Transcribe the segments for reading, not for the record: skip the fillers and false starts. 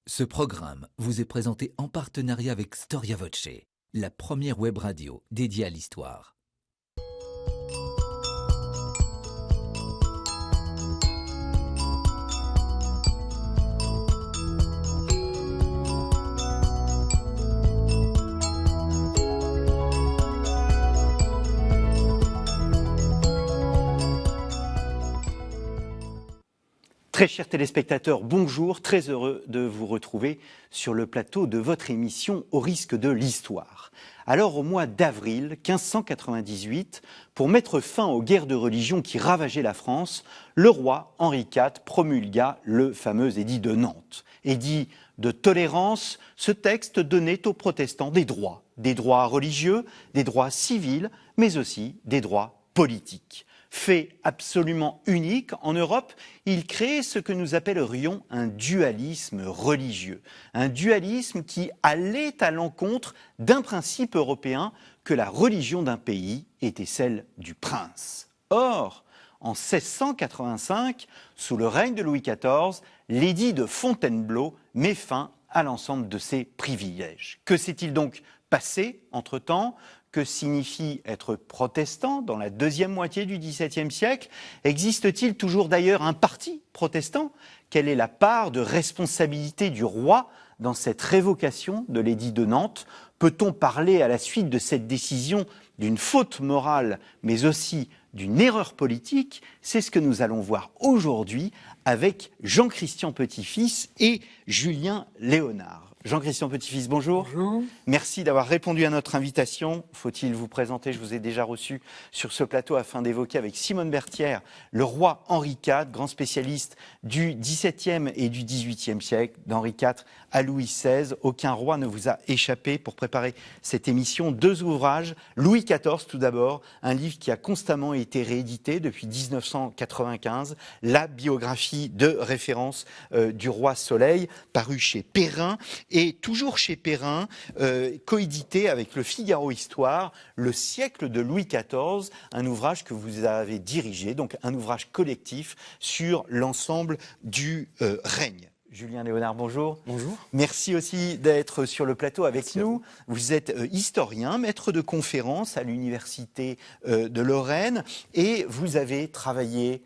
Ce programme vous est présenté en partenariat avec Storia Voce, la première web radio dédiée à l'histoire. Très chers téléspectateurs, bonjour, très heureux de vous retrouver sur le plateau de votre émission Au risque de l'histoire. Alors au mois d'avril 1598, pour mettre fin aux guerres de religion qui ravageaient la France, le roi Henri IV promulgua le fameux édit de Nantes. Édit de tolérance, ce texte donnait aux protestants des droits religieux, des droits civils, mais aussi des droits politiques. Fait absolument unique en Europe, il crée ce que nous appellerions un dualisme religieux. Un dualisme qui allait à l'encontre d'un principe européen que la religion d'un pays était celle du prince. Or, en 1685, sous le règne de Louis XIV, l'édit de Fontainebleau met fin à l'ensemble de ces privilèges. Que s'est-il donc passé entre-temps ? Que signifie être protestant dans la deuxième moitié du XVIIe siècle? Existe-t-il toujours d'ailleurs un parti protestant? Quelle est la part de responsabilité du roi dans cette révocation de l'édit de Nantes? Peut-on parler à la suite de cette décision d'une faute morale, mais aussi d'une erreur politique? C'est ce que nous allons voir aujourd'hui avec Jean-Christian Petit-Fils et Julien Léonard. Jean-Christian Petit-Fils, bonjour. Bonjour. Merci d'avoir répondu à notre invitation. Faut-il vous présenter? Je vous ai déjà reçu sur ce plateau afin d'évoquer avec Simone Berthière le roi Henri IV, grand spécialiste du XVIIe et du XVIIIe siècle, d'Henri IV à Louis XVI. Aucun roi ne vous a échappé. Pour préparer cette émission, deux ouvrages. Louis XIV tout d'abord, un livre qui a constamment été réédité depuis 1995, la biographie de référence du roi Soleil, paru chez Perrin. Et toujours chez Perrin, coédité avec le Figaro Histoire, le siècle de Louis XIV, un ouvrage que vous avez dirigé, donc un ouvrage collectif sur l'ensemble du règne. Julien Léonard, bonjour. Bonjour. Merci aussi d'être sur le plateau avec nous. Vous êtes historien, maître de conférences à l'Université de Lorraine et vous avez travaillé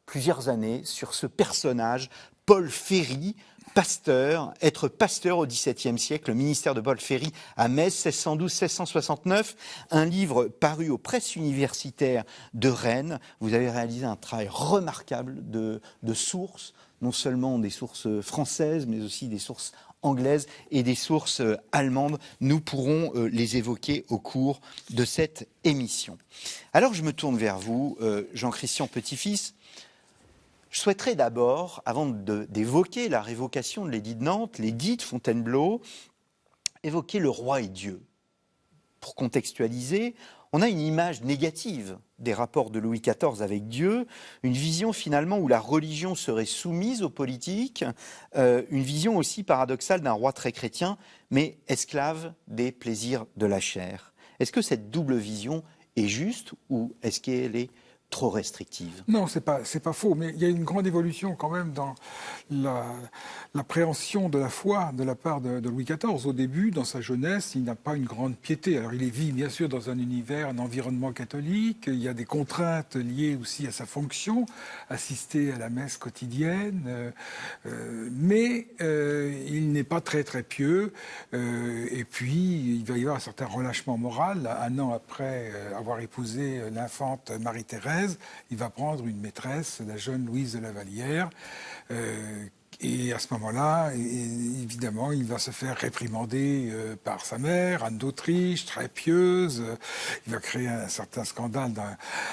plusieurs années sur ce personnage, Paul Ferry, pasteur, être pasteur au XVIIe siècle, le ministère de Paul Ferry à Metz, 1612-1669, un livre paru aux presses universitaires de Rennes. Vous avez réalisé un travail remarquable de sources, non seulement des sources françaises, mais aussi des sources anglaises et des sources allemandes. Nous pourrons les évoquer au cours de cette émission. Alors je me tourne vers vous, Jean-Christian Petit-Fils. Je souhaiterais d'abord, avant d'évoquer la révocation de l'édit de Nantes, l'édit de Fontainebleau, évoquer le roi et Dieu. Pour contextualiser, on a une image négative des rapports de Louis XIV avec Dieu, une vision finalement où la religion serait soumise aux politiques, une vision aussi paradoxale d'un roi très chrétien, mais esclave des plaisirs de la chair. Est-ce que cette double vision est juste ou est-ce qu'elle est trop restrictive? Non, c'est pas faux, mais il y a une grande évolution quand même dans l'appréhension de la foi de la part de Louis XIV. Au début, dans sa jeunesse, il n'a pas une grande piété. Alors il vit bien sûr dans un univers, un environnement catholique, il y a des contraintes liées aussi à sa fonction, assister à la messe quotidienne, mais il n'est pas très très pieux, et puis il va y avoir un certain relâchement moral. Un an après avoir épousé l'infante Marie-Thérèse, il va prendre une maîtresse, la jeune Louise de la Vallière, et à ce moment-là, évidemment, il va se faire réprimander par sa mère, Anne d'Autriche, très pieuse. Il va créer un certain scandale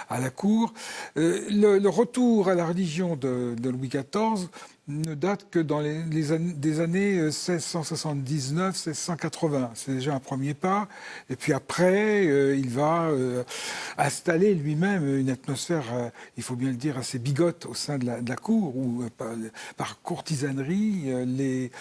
à la cour. Le retour à la religion de Louis XIV ne date que dans des années 1679-1680. C'est déjà un premier pas. Et puis après, il va installer lui-même une atmosphère, il faut bien le dire, assez bigote au sein de la cour, où par courtisanerie,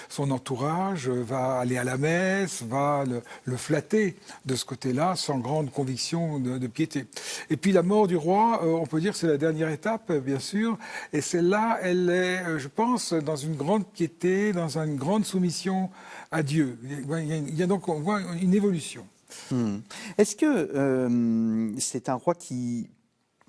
son entourage va aller à la messe, va le flatter de ce côté-là, sans grande conviction de piété. Et puis la mort du roi, on peut dire, c'est la dernière étape, bien sûr. Et celle-là, elle est, je pense, France dans une grande piété, dans une grande soumission à Dieu. Il y a donc, on voit une évolution. Est-ce que c'est un roi qui,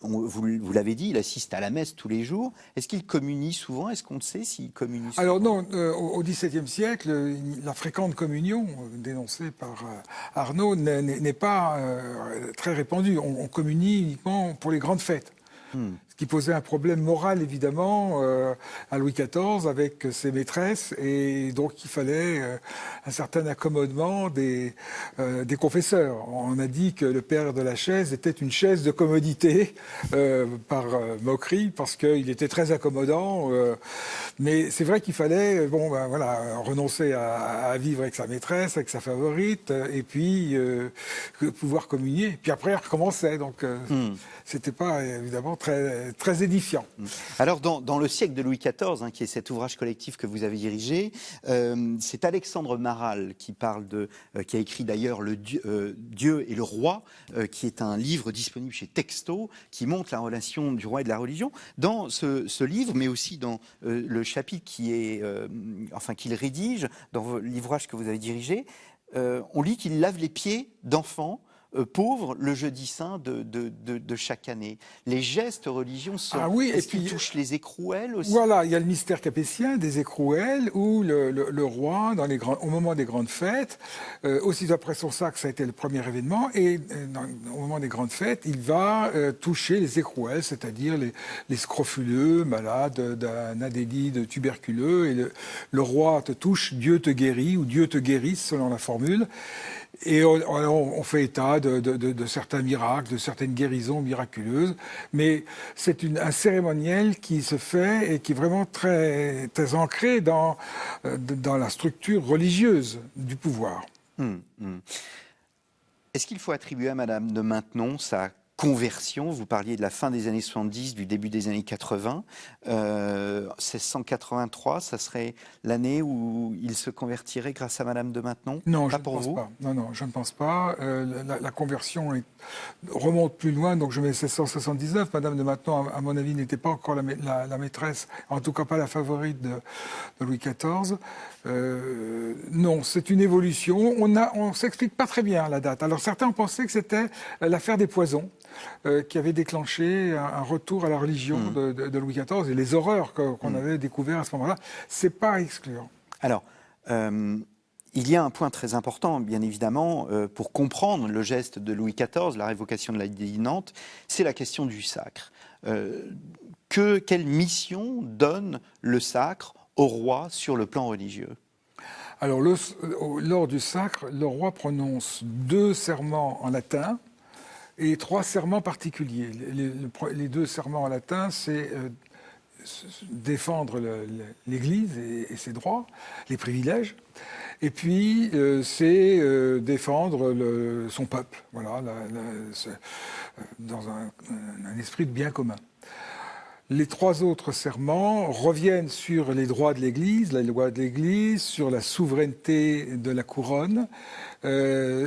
vous l'avez dit, il assiste à la messe tous les jours. Est-ce qu'il communie souvent? Est-ce qu'on le sait s'il communie souvent? Alors non, au XVIIe siècle, la fréquente communion, dénoncée par Arnaud, n'est pas très répandue. On communie uniquement pour les grandes fêtes. Ce qui posait un problème moral, évidemment, à Louis XIV avec ses maîtresses. Et donc, il fallait un certain accommodement des confesseurs. On a dit que le père de la chaise était une chaise de commodité, par moquerie, parce qu'il était très accommodant. Mais c'est vrai qu'il fallait renoncer à vivre avec sa maîtresse, avec sa favorite, et puis pouvoir communier. Puis après, il recommençait. Donc, c'était pas, évidemment, très édifiant. Alors, dans le siècle de Louis XIV, qui est cet ouvrage collectif que vous avez dirigé, c'est Alexandre Maral qui a écrit d'ailleurs Dieu et le roi, qui est un livre disponible chez Texto, qui montre la relation du roi et de la religion. Dans ce livre, mais aussi dans le chapitre qu'il rédige, dans l'ouvrage que vous avez dirigé, on lit qu'il lave les pieds d'enfants pauvres le jeudi saint de chaque année. Les gestes religieux est-ce qu'ils touchent les écrouelles aussi? Voilà, il y a le mystère capétien des écrouelles où le roi, au moment des grandes fêtes, aussitôt après son sacre, ça a été le premier événement, et au moment des grandes fêtes, il va toucher les écrouelles, c'est-à-dire les scrofuleux, malades d'un adélide tuberculeux, et le roi te touche, Dieu te guérit, ou Dieu te guérisse, selon la formule. Et on fait état de certains miracles, de certaines guérisons miraculeuses, mais c'est un cérémoniel qui se fait et qui est vraiment très, très ancré dans la structure religieuse du pouvoir. Est-ce qu'il faut attribuer à Madame de Maintenon sa conversion? Vous parliez de la fin des années 70, du début des années 80. 1683, ça serait l'année où il se convertirait grâce à Madame de Maintenon? Non, je ne pense pas. Non, je ne pense pas. La conversion remonte plus loin, donc je mets 1679. Madame de Maintenon, à mon avis, n'était pas encore la maîtresse, en tout cas pas la favorite de Louis XIV. Non, c'est une évolution. On ne s'explique pas très bien la date. Alors certains ont pensé que c'était l'affaire des poisons qui avait déclenché un retour à la religion de Louis XIV et les horreurs qu'on avait découvertes à ce moment-là. C'est pas à exclure. Alors, il y a un point très important, bien évidemment, pour comprendre le geste de Louis XIV, la révocation de la Dite Nantes, c'est la question du sacre. Quelle mission donne le sacre au roi sur le plan religieux? Alors, lors du sacre, le roi prononce 2 serments en latin et 3 serments particuliers. Les 2 serments en latin, c'est défendre l'Église et ses droits, les privilèges. Et puis, c'est défendre son peuple, voilà, dans un esprit de bien commun. Les 3 autres serments reviennent sur les droits de l'Église, la loi de l'Église, sur la souveraineté de la couronne,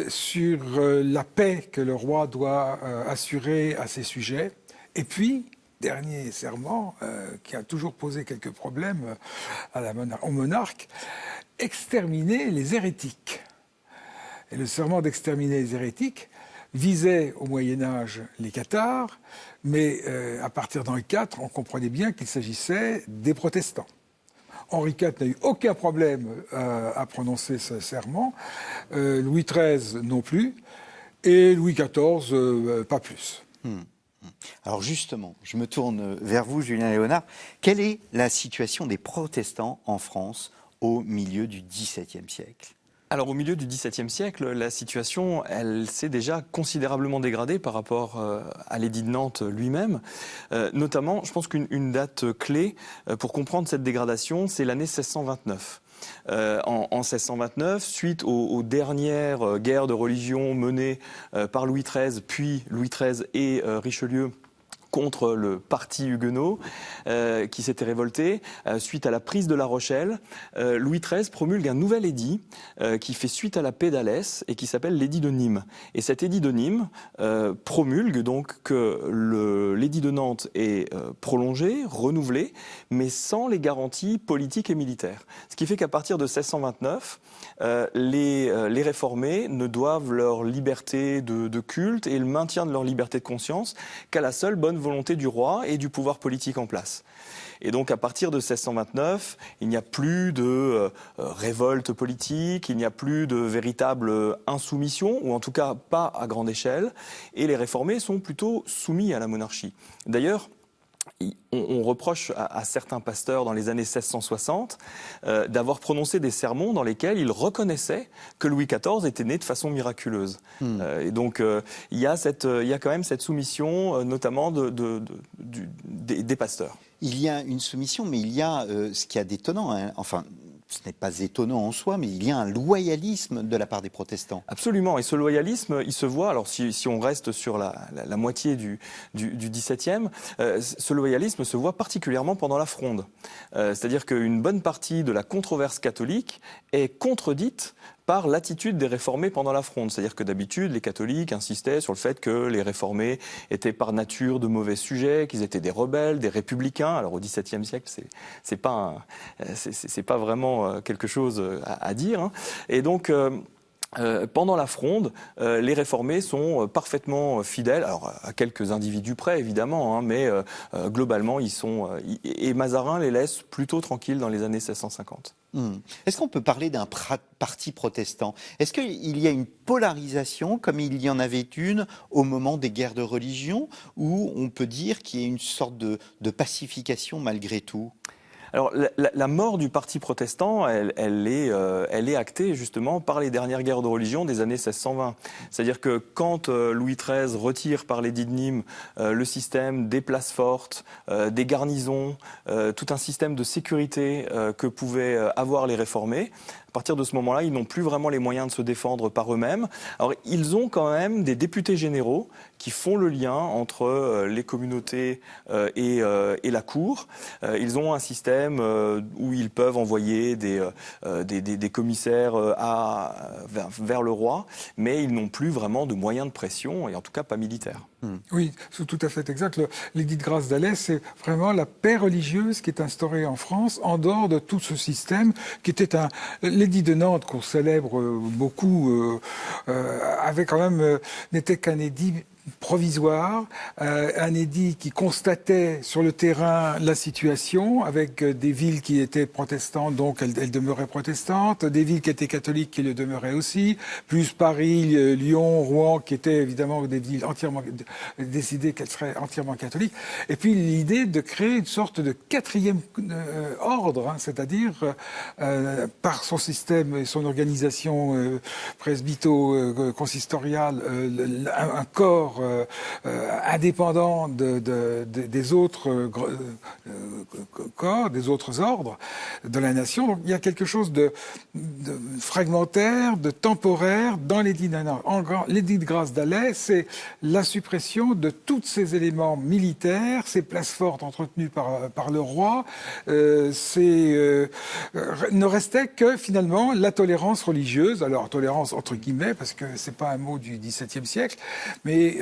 sur la paix que le roi doit assurer à ses sujets. Et puis, dernier serment, qui a toujours posé quelques problèmes au monarque, exterminer les hérétiques. Et le serment d'exterminer les hérétiques visait au Moyen-Âge les cathares, mais à partir d'Henri IV, on comprenait bien qu'il s'agissait des protestants. Henri IV n'a eu aucun problème à prononcer ce serment, Louis XIII non plus, et Louis XIV pas plus. Alors justement, je me tourne vers vous, Julien Léonard. Quelle est la situation des protestants en France au milieu du XVIIe siècle ? Alors au milieu du XVIIe siècle, la situation, elle s'est déjà considérablement dégradée par rapport à l'édit de Nantes lui-même. Notamment, je pense qu'une date clé pour comprendre cette dégradation, c'est l'année 1629. En 1629, suite aux dernières guerres de religion menées par Louis XIII, puis Louis XIII et Richelieu contre le parti huguenot qui s'était révolté suite à la prise de La Rochelle. Louis XIII promulgue un nouvel édit qui fait suite à la paix d'Alès et qui s'appelle l'édit de Nîmes. Et cet édit de Nîmes promulgue donc que l'édit de Nantes est prolongé, renouvelé, mais sans les garanties politiques et militaires. Ce qui fait qu'à partir de 1629, les réformés ne doivent leur liberté de culte et le maintien de leur liberté de conscience qu'à la seule bonne volonté du roi et du pouvoir politique en place. Et donc à partir de 1629, il n'y a plus de révolte politique, il n'y a plus de véritable insoumission, ou en tout cas pas à grande échelle, et les réformés sont plutôt soumis à la monarchie. D'ailleurs, on reproche à certains pasteurs dans les années 1660 d'avoir prononcé des sermons dans lesquels ils reconnaissaient que Louis XIV était né de façon miraculeuse. Et donc il y a quand même cette soumission, notamment des pasteurs. Il y a une soumission, mais il y a ce qui est d'étonnant, hein, enfin, ce n'est pas étonnant en soi, mais il y a un loyalisme de la part des protestants. Absolument, et ce loyalisme, il se voit, alors si on reste sur la moitié du XVIIe, ce loyalisme se voit particulièrement pendant la Fronde. C'est-à-dire qu'une bonne partie de la controverse catholique est contredite par l'attitude des réformés pendant la Fronde. C'est-à-dire que d'habitude, les catholiques insistaient sur le fait que les réformés étaient par nature de mauvais sujets, qu'ils étaient des rebelles, des républicains. Alors au XVIIe siècle, c'est pas vraiment quelque chose à dire, hein. Et donc pendant la Fronde, les réformés sont parfaitement fidèles, alors à quelques individus près évidemment, hein, mais globalement ils sont et Mazarin les laisse plutôt tranquilles dans les années 1650. Est-ce qu'on peut parler d'un parti protestant? Est-ce qu'il y a une polarisation comme il y en avait une au moment des guerres de religion, ou on peut dire qu'il y a une sorte de pacification malgré tout? Alors la mort du parti protestant, elle est actée justement par les dernières guerres de religion des années 1620. C'est-à-dire que quand Louis XIII retire par l'édit de Nîmes le système des places fortes, des garnisons, tout un système de sécurité que pouvaient avoir les réformés, à partir de ce moment-là, ils n'ont plus vraiment les moyens de se défendre par eux-mêmes. Alors, ils ont quand même des députés généraux qui font le lien entre les communautés et la cour. Ils ont un système où ils peuvent envoyer des commissaires vers le roi, mais ils n'ont plus vraiment de moyens de pression, et en tout cas pas militaires. Oui, c'est tout à fait exact. L'édit de grâce d'Alès, c'est vraiment la paix religieuse qui est instaurée en France, en dehors de tout ce système qui était l'édit de Nantes qu'on célèbre beaucoup, avait quand même n'était qu'un édit provisoire, un édit qui constatait sur le terrain la situation, avec des villes qui étaient protestantes, donc elles demeuraient protestantes, des villes qui étaient catholiques qui le demeuraient aussi, plus Paris, Lyon, Rouen, qui étaient évidemment des villes entièrement décidées qu'elles seraient entièrement catholiques. Et puis l'idée de créer une sorte de quatrième ordre, hein, c'est-à-dire par son système et son organisation presbyto-consistoriale, un corps indépendant des autres corps, des autres ordres de la nation. Donc, il y a quelque chose de fragmentaire, de temporaire dans l'édit de Nantes. L'édit de grâce d'Alès, c'est la suppression de tous ces éléments militaires, ces places fortes entretenues par le roi. Ne restait que finalement la tolérance religieuse. Alors tolérance entre guillemets, parce que c'est pas un mot du XVIIe siècle, mais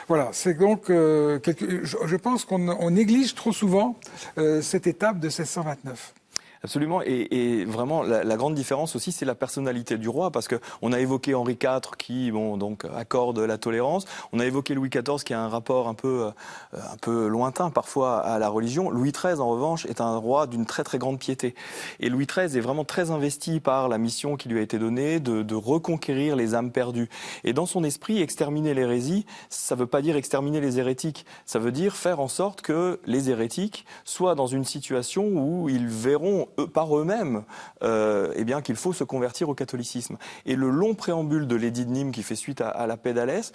voilà, c'est donc je pense qu'on néglige trop souvent cette étape de 1629. Absolument, et vraiment la grande différence aussi, c'est la personnalité du roi, parce que on a évoqué Henri IV qui donc accorde la tolérance, on a évoqué Louis XIV qui a un rapport un peu lointain parfois à la religion. Louis XIII en revanche est un roi d'une très très grande piété, et Louis XIII est vraiment très investi par la mission qui lui a été donnée de reconquérir les âmes perdues. Et dans son esprit, exterminer l'hérésie, ça veut pas dire exterminer les hérétiques, ça veut dire faire en sorte que les hérétiques soient dans une situation où ils verront par eux-mêmes qu'il faut se convertir au catholicisme. Et le long préambule de l'édit de Nîmes qui fait suite à la paix d'Alès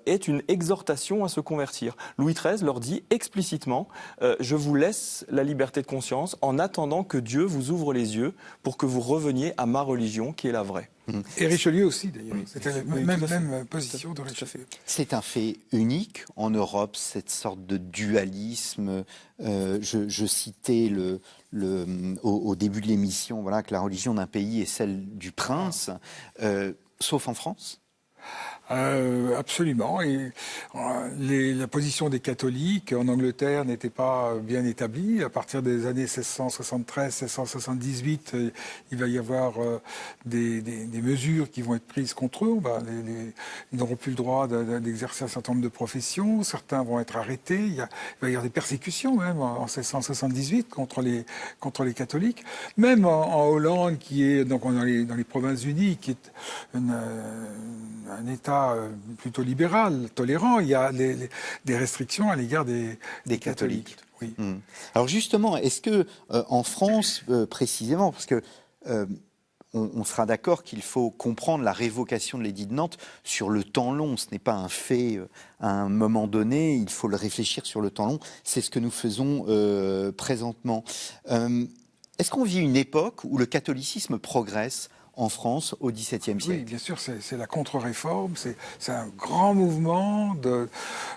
est une exhortation à se convertir. Louis XIII leur dit explicitement je vous laisse la liberté de conscience en attendant que Dieu vous ouvre les yeux pour que vous reveniez à ma religion qui est la vraie. Et Richelieu aussi, d'ailleurs. C'était la même position de Richelieu. C'est un fait unique en Europe, cette sorte de dualisme. Je citais au début de l'émission, voilà, que la religion d'un pays est celle du prince, sauf en France. Absolument. Et la position des catholiques en Angleterre n'était pas bien établie. À partir des années 1673-1678, il va y avoir des mesures qui vont être prises contre eux. Ils n'auront plus le droit d'exercer un certain nombre de professions. Certains vont être arrêtés. Il va y avoir des persécutions même en 1678 contre les catholiques. Même en Hollande, qui est donc dans les Provinces-Unies, qui est un État plutôt libéral, tolérant, il y a des restrictions à l'égard des catholiques. Oui. Alors justement, est-ce que en France, précisément, parce que on sera d'accord qu'il faut comprendre la révocation de l'édit de Nantes sur le temps long. Ce n'est pas un fait à un moment donné, il faut le réfléchir sur le temps long. C'est ce que nous faisons présentement. Est-ce qu'on vit une époque où le catholicisme progresse en France au XVIIe siècle? Oui, bien sûr, c'est la contre-réforme, c'est un grand mouvement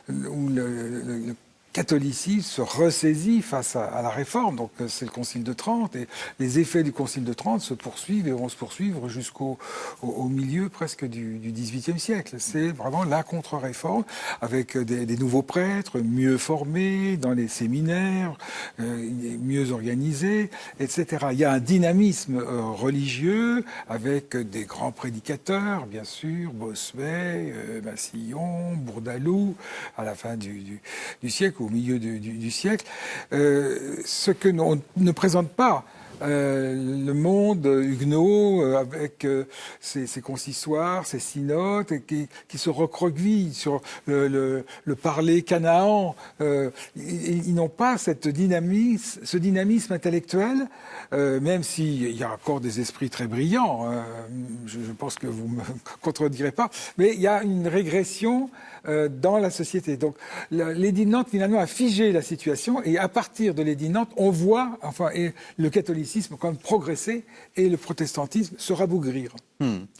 où le catholicisme se ressaisit face à la réforme. Donc c'est le Concile de Trente, et les effets du Concile de Trente se poursuivent et vont se poursuivre jusqu'au milieu presque du XVIIIe siècle. C'est vraiment la contre-réforme, avec des nouveaux prêtres mieux formés dans les séminaires, mieux organisés, etc. Il y a un dynamisme religieux avec des grands prédicateurs, bien sûr, Bossuet, Massillon, Bourdaloue, à la fin du siècle, au milieu du siècle. Ce que l'on ne présente pas, le monde huguenot avec ses consistoires, ses synodes, qui se recroquevillent sur le parler canaan. Ils n'ont pas ce dynamisme intellectuel, même s'il y a encore des esprits très brillants. Je pense que vous me contredirez pas, mais il y a une régression dans la société. Donc l'édit de Nantes finalement a figé la situation, et à partir de l'édit de Nantes, on voit le catholicisme quand même progresser et le protestantisme se rabougrir.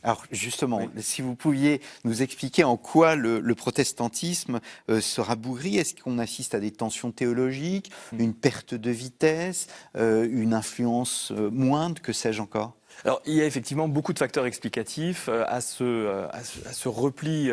Alors justement, si vous pouviez nous expliquer en quoi le protestantisme se rabougrit. Est-ce qu'on assiste à des tensions théologiques, une perte de vitesse, une influence moindre, que sais-je encore? Alors, il y a effectivement beaucoup de facteurs explicatifs à ce repli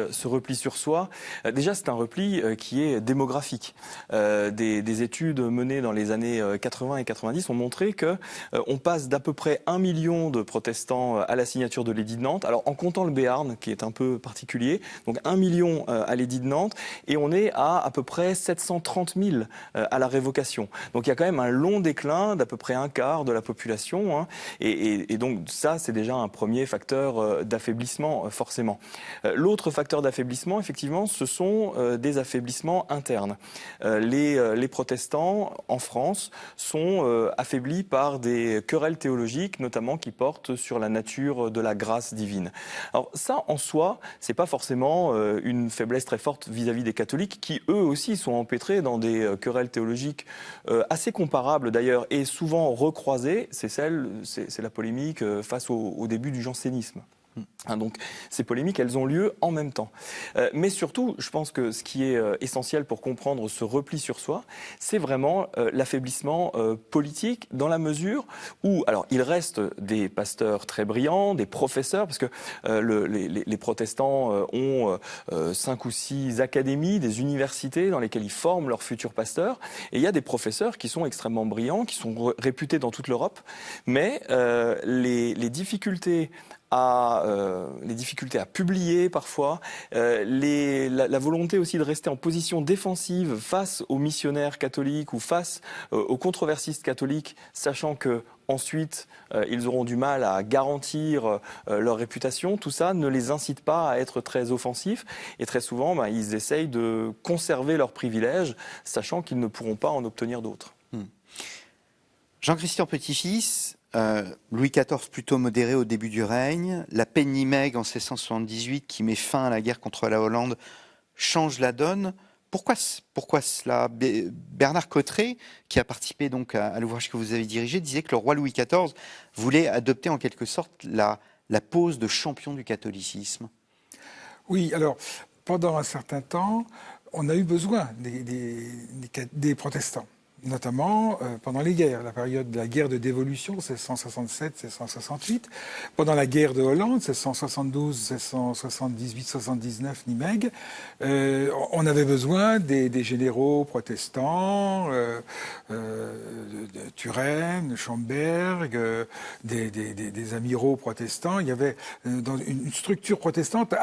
sur soi. Déjà, c'est un repli qui est démographique. Des études menées dans les années 80 et 90 ont montré que on passe d'à peu près 1 million de protestants à la signature de l'édit de Nantes. Alors, en comptant le Béarn, qui est un peu particulier, donc 1 million à l'édit de Nantes, et on est à peu près 730 000 à la révocation. Donc, il y a quand même un long déclin d'à peu près un quart de la population, hein, et donc ça, c'est déjà un premier facteur d'affaiblissement, forcément. L'autre facteur d'affaiblissement, effectivement, ce sont des affaiblissements internes. Les protestants, en France, sont affaiblis par des querelles théologiques, notamment qui portent sur la nature de la grâce divine. Alors ça, en soi, c'est pas forcément une faiblesse très forte vis-à-vis des catholiques, qui eux aussi sont empêtrés dans des querelles théologiques assez comparables d'ailleurs, et souvent recroisées. C'est la polémique face au début du jansénisme. Donc ces polémiques, elles ont lieu en même temps. Mais surtout, je pense que ce qui est essentiel pour comprendre ce repli sur soi, c'est vraiment l'affaiblissement politique, dans la mesure où, alors il reste des pasteurs très brillants, des professeurs, parce que les protestants ont 5 ou 6 académies, des universités dans lesquelles ils forment leurs futurs pasteurs, et il y a des professeurs qui sont extrêmement brillants, qui sont réputés dans toute l'Europe, mais les difficultés à publier parfois, la volonté aussi de rester en position défensive face aux missionnaires catholiques ou face aux controversistes catholiques, sachant que ensuite ils auront du mal à garantir leur réputation. Tout ça ne les incite pas à être très offensifs, et très souvent ils essayent de conserver leurs privilèges, sachant qu'ils ne pourront pas en obtenir d'autres. Jean-Christian Petit-Fils, Louis XIV plutôt modéré au début du règne, la paix de Nimègue en 1678 qui met fin à la guerre contre la Hollande change la donne. Pourquoi cela? Bernard Cotteret, qui a participé donc à l'ouvrage que vous avez dirigé, disait que le roi Louis XIV voulait adopter en quelque sorte la la pose de champion du catholicisme? Oui, alors, pendant un certain temps, on a eu besoin des protestants, notamment pendant les guerres, la période de la guerre de dévolution, 1667-1668, pendant la guerre de Hollande, 1672-1678-79, Nimègue, on avait besoin des généraux protestants, de Turenne, Schomberg, des amiraux protestants. Il y avait dans une structure protestante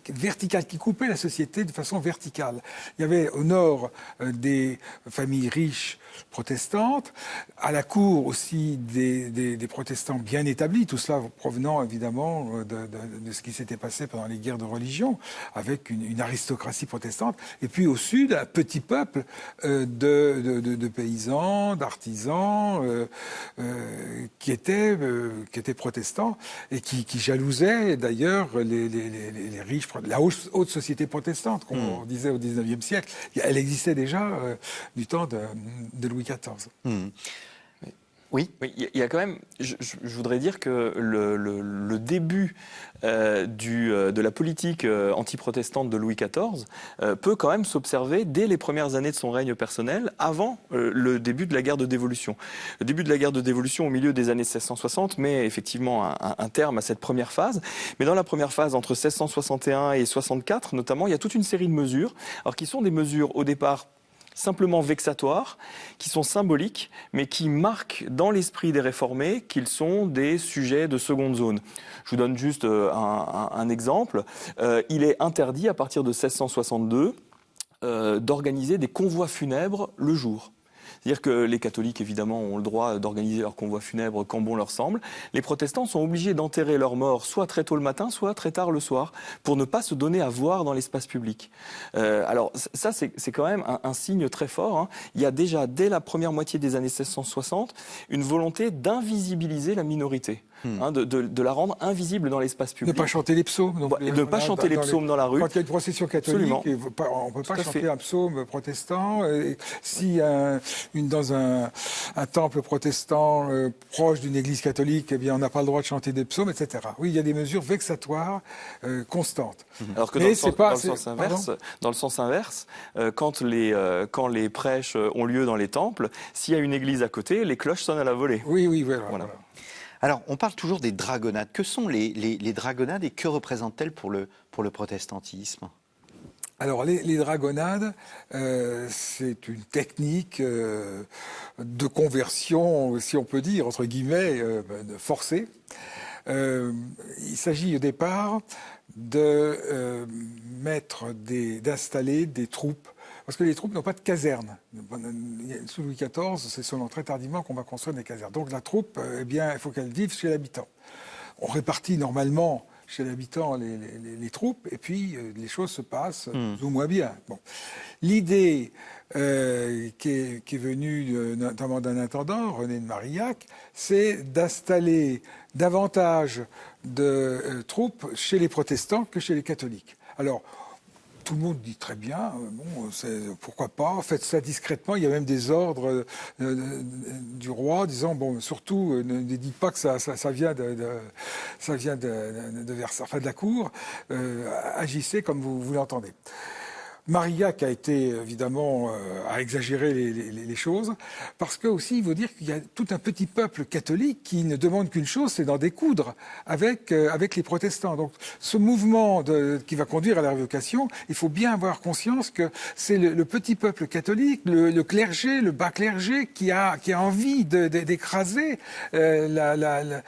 verticale qui coupait la société de façon verticale. Il y avait au nord des familles riches protestantes, à la cour aussi des protestants bien établis, tout cela provenant évidemment de ce qui s'était passé pendant les guerres de religion, avec une aristocratie protestante, et puis au sud, un petit peuple de paysans, d'artisans, qui étaient protestants, et qui jalousaient d'ailleurs les riches, la haute société protestante, comme on disait au XIXe siècle. Elle existait déjà du temps de Louis XIV. Oui. Il y a quand même, je voudrais dire que le début de la politique anti-protestante de Louis XIV peut quand même s'observer dès les premières années de son règne personnel, avant le début de la guerre de dévolution. Le début de la guerre de dévolution au milieu des années 1660 met effectivement un terme à cette première phase. Mais dans la première phase, entre 1661 et 64 notamment, il y a toute une série de mesures, alors qui sont des mesures au départ simplement vexatoires, qui sont symboliques, mais qui marquent dans l'esprit des réformés qu'ils sont des sujets de seconde zone. Je vous donne juste un exemple. Il est interdit, à partir de 1662, d'organiser des convois funèbres le jour. C'est-à-dire que les catholiques, évidemment, ont le droit d'organiser leurs convois funèbres quand bon leur semble. Les protestants sont obligés d'enterrer leurs morts soit très tôt le matin, soit très tard le soir, pour ne pas se donner à voir dans l'espace public. Alors ça, c'est quand même un signe très fort, hein. Il y a déjà, dès la première moitié des années 1660, une volonté d'invisibiliser la minorité. De la rendre invisible dans l'espace public. Ne pas chanter les psaumes. Donc, et de ne pas chanter les psaumes dans la rue. Quand il y a une procession catholique, on ne peut pas chanter un psaume protestant. Si dans un temple protestant proche d'une église catholique, eh bien, on n'a pas le droit de chanter des psaumes, etc. Oui, il y a des mesures vexatoires constantes. Alors que dans le sens inverse, quand les prêches ont lieu dans les temples, s'il y a une église à côté, les cloches sonnent à la volée. Oui, voilà. Alors, on parle toujours des dragonnades. Que sont les dragonnades et que représentent-elles pour le protestantisme ? Alors, les dragonnades, c'est une technique de conversion, si on peut dire, entre guillemets, forcée. Il s'agit au départ d'installer des troupes, parce que les troupes n'ont pas de caserne. Sous Louis XIV, c'est seulement très tardivement qu'on va construire des casernes. Donc la troupe, eh bien, il faut qu'elle vive chez l'habitant. On répartit normalement chez l'habitant les troupes, et puis les choses se passent plus ou moins bien. Bon. L'idée qui est venue notamment d'un intendant, René de Marillac, c'est d'installer davantage de troupes chez les protestants que chez les catholiques. Alors, tout le monde dit très bien, pourquoi pas, faites ça discrètement. Il y a même des ordres du roi disant, surtout, ne dites pas que ça vient de Versailles, enfin de la cour, agissez comme vous l'entendez. Marillac a été évidemment à exagérer les choses, parce que aussi il faut dire qu'il y a tout un petit peuple catholique qui ne demande qu'une chose, c'est d'en découdre avec les protestants. Donc ce mouvement qui va conduire à la révocation, il faut bien avoir conscience que c'est le petit peuple catholique, le clergé, le bas clergé qui a envie d'écraser la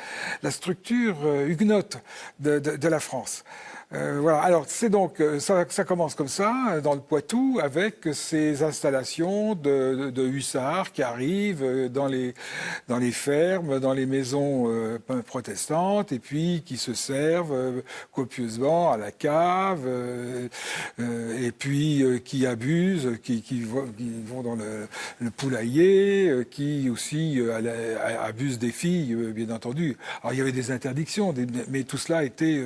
structure huguenote de la France. Voilà. Alors c'est donc ça commence comme ça dans le Poitou avec ces installations de hussards qui arrivent dans les fermes, dans les maisons protestantes et puis qui se servent copieusement à la cave et puis qui abusent, qui vont dans le poulailler, qui aussi abusent des filles bien entendu. Alors il y avait des interdictions, mais tout cela était